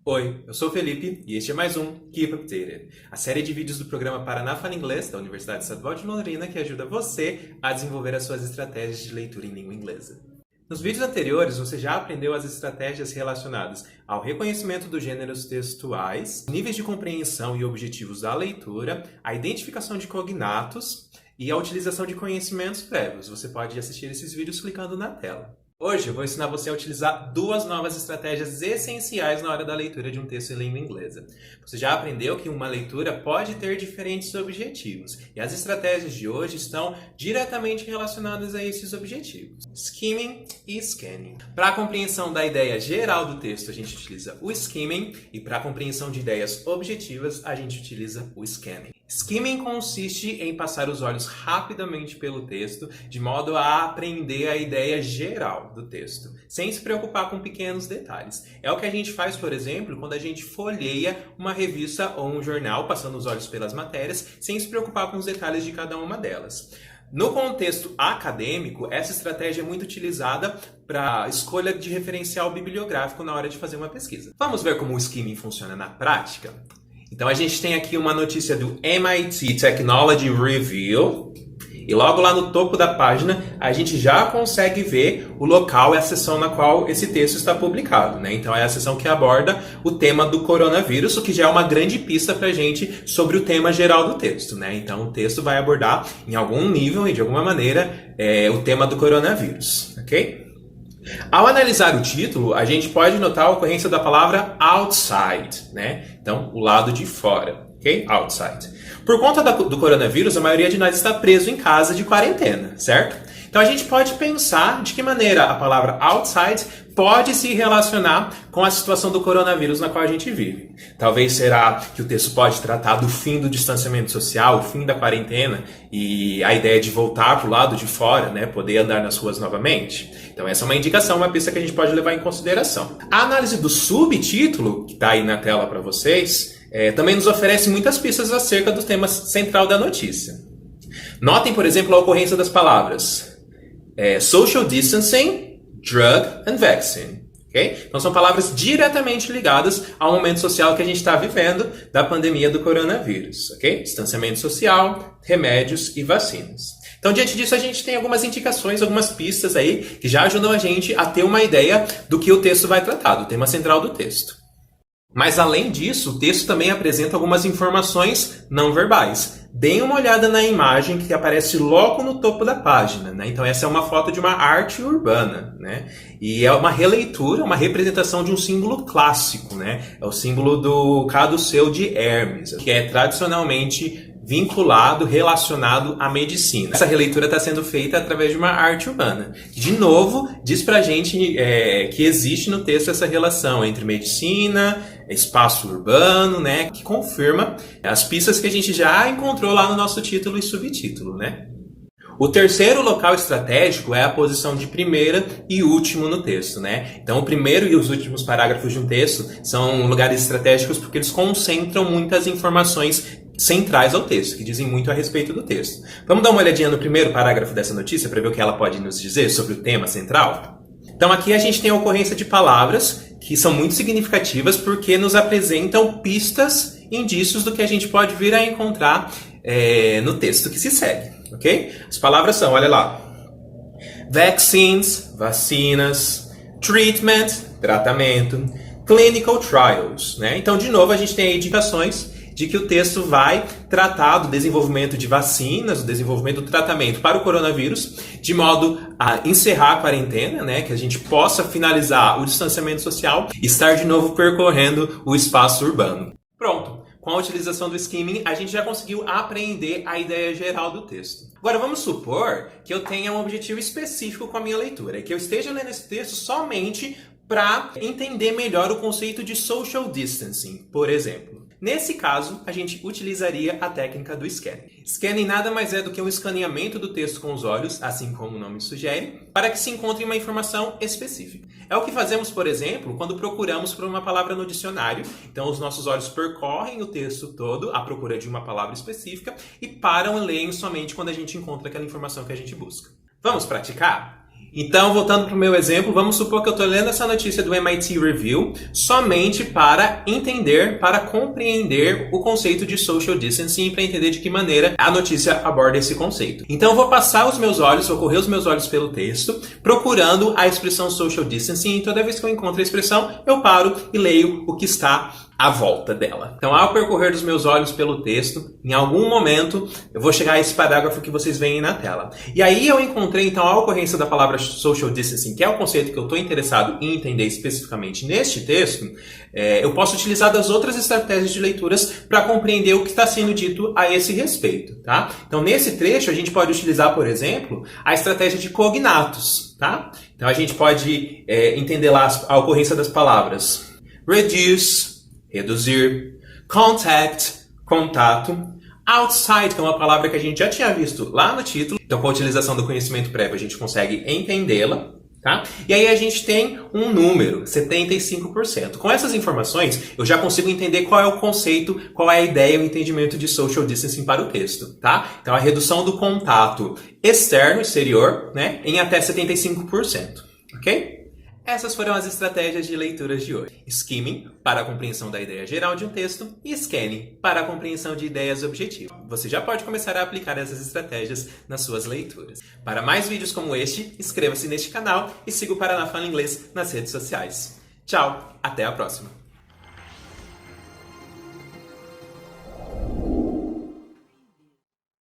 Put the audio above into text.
Oi, eu sou o Felipe e este é mais um Keep Updated, a série de vídeos do programa Paraná Fala Inglês da Universidade Estadual de Londrina que ajuda você a desenvolver as suas estratégias de leitura em língua inglesa. Nos vídeos anteriores, você já aprendeu as estratégias relacionadas ao reconhecimento dos gêneros textuais, níveis de compreensão e objetivos da leitura, a identificação de cognatos e a utilização de conhecimentos prévios. Você pode assistir esses vídeos clicando na tela. Hoje eu vou ensinar você a utilizar duas novas estratégias essenciais na hora da leitura de um texto em língua inglesa. Você já aprendeu que uma leitura pode ter diferentes objetivos, e as estratégias de hoje estão diretamente relacionadas a esses objetivos: skimming e scanning. Para a compreensão da ideia geral do texto, a gente utiliza o skimming, e para a compreensão de ideias objetivas, a gente utiliza o scanning. Skimming consiste em passar os olhos rapidamente pelo texto, de modo a aprender a ideia geral do texto, sem se preocupar com pequenos detalhes. É o que a gente faz, por exemplo, quando a gente folheia uma revista ou um jornal, passando os olhos pelas matérias, sem se preocupar com os detalhes de cada uma delas. No contexto acadêmico, essa estratégia é muito utilizada para a escolha de referencial bibliográfico na hora de fazer uma pesquisa. Vamos ver como o skimming funciona na prática? Então a gente tem aqui uma notícia do MIT Technology Review e logo lá no topo da página a gente já consegue ver o local e a seção na qual esse texto está publicado, né? Então é a seção que aborda o tema do coronavírus, o que já é uma grande pista para a gente sobre o tema geral do texto, né? Então o texto vai abordar em algum nível e de alguma maneira o tema do coronavírus, ok? Ao analisar o título, a gente pode notar a ocorrência da palavra outside, né? Então, o lado de fora, ok? Outside. Por conta do coronavírus, a maioria de nós está preso em casa de quarentena, certo? Então, a gente pode pensar de que maneira a palavra outside pode se relacionar com a situação do coronavírus na qual a gente vive. Talvez será que o texto pode tratar do fim do distanciamento social, o fim da quarentena e a ideia de voltar para o lado de fora, né, poder andar nas ruas novamente. Então essa é uma indicação, uma pista que a gente pode levar em consideração. A análise do subtítulo, que está aí na tela para vocês, também nos oferece muitas pistas acerca do tema central da notícia. Notem, por exemplo, a ocorrência das palavras social distancing, drug and vaccine. Okay? Então são palavras diretamente ligadas ao momento social que a gente está vivendo da pandemia do coronavírus. Okay? Distanciamento social, remédios e vacinas. Então, diante disso, a gente tem algumas indicações, algumas pistas aí que já ajudam a gente a ter uma ideia do que o texto vai tratar, do tema central do texto. Mas, além disso, o texto também apresenta algumas informações não verbais. Deem uma olhada na imagem que aparece logo no topo da página, né? Então, essa é uma foto de uma arte urbana, né? E é uma releitura, uma representação de um símbolo clássico, né? É o símbolo do caduceu de Hermes, que é tradicionalmente vinculado, relacionado à medicina. Essa releitura está sendo feita através de uma arte urbana, que, de novo, diz pra gente que existe no texto essa relação entre medicina, espaço urbano, né, que confirma as pistas que a gente já encontrou lá no nosso título e subtítulo, né? O terceiro local estratégico é a posição de primeira e último no texto, né? Então, o primeiro e os últimos parágrafos de um texto são lugares estratégicos porque eles concentram muitas informações centrais ao texto, que dizem muito a respeito do texto. Vamos dar uma olhadinha no primeiro parágrafo dessa notícia para ver o que ela pode nos dizer sobre o tema central? Então, aqui a gente tem a ocorrência de palavras que são muito significativas porque nos apresentam pistas, indícios do que a gente pode vir a encontrar no texto que se segue, ok? As palavras são, olha lá, vaccines, vacinas, treatment, tratamento, clinical trials, né? Então, de novo, a gente tem aí indicações de que o texto vai tratar do desenvolvimento de vacinas, do desenvolvimento do tratamento para o coronavírus, de modo a encerrar a quarentena, né, que a gente possa finalizar o distanciamento social e estar de novo percorrendo o espaço urbano. Pronto! Com a utilização do skimming, a gente já conseguiu apreender a ideia geral do texto. Agora, vamos supor que eu tenha um objetivo específico com a minha leitura, e que eu esteja lendo esse texto somente para entender melhor o conceito de social distancing, por exemplo. Nesse caso, a gente utilizaria a técnica do scanning. Scanning nada mais é do que um escaneamento do texto com os olhos, assim como o nome sugere, para que se encontre uma informação específica. É o que fazemos, por exemplo, quando procuramos por uma palavra no dicionário. Então, os nossos olhos percorrem o texto todo à procura de uma palavra específica e param e leem somente quando a gente encontra aquela informação que a gente busca. Vamos praticar? Então, voltando para o meu exemplo, vamos supor que eu estou lendo essa notícia do MIT Review somente para entender, para compreender o conceito de social distancing e para entender de que maneira a notícia aborda esse conceito. Então, eu vou passar os meus olhos, vou correr os meus olhos pelo texto, procurando a expressão social distancing, e toda vez que eu encontro a expressão, eu paro e leio o que está à volta dela. Então, ao percorrer dos meus olhos pelo texto, em algum momento, eu vou chegar a esse parágrafo que vocês veem na tela. E aí eu encontrei, então, a ocorrência da palavra social distancing, que é o conceito que eu estou interessado em entender especificamente neste texto. Eu posso utilizar das outras estratégias de leituras para compreender o que está sendo dito a esse respeito, tá? Então, nesse trecho, a gente pode utilizar, por exemplo, a estratégia de cognatos, tá? Então, a gente pode entender lá a ocorrência das palavras reduce, reduzir, contact, contato, outside, que é uma palavra que a gente já tinha visto lá no título. Então, com a utilização do conhecimento prévio, a gente consegue entendê-la, tá? E aí a gente tem um número, 75%. Com essas informações, eu já consigo entender qual é o conceito, qual é a ideia, o entendimento de social distancing para o texto, tá? Então, a redução do contato externo, exterior, né, em até 75%, ok? Essas foram as estratégias de leituras de hoje. Skimming, para a compreensão da ideia geral de um texto, e scanning, para a compreensão de ideias objetivas. Você já pode começar a aplicar essas estratégias nas suas leituras. Para mais vídeos como este, inscreva-se neste canal e siga o Paraná Fala Inglês nas redes sociais. Tchau, até a próxima!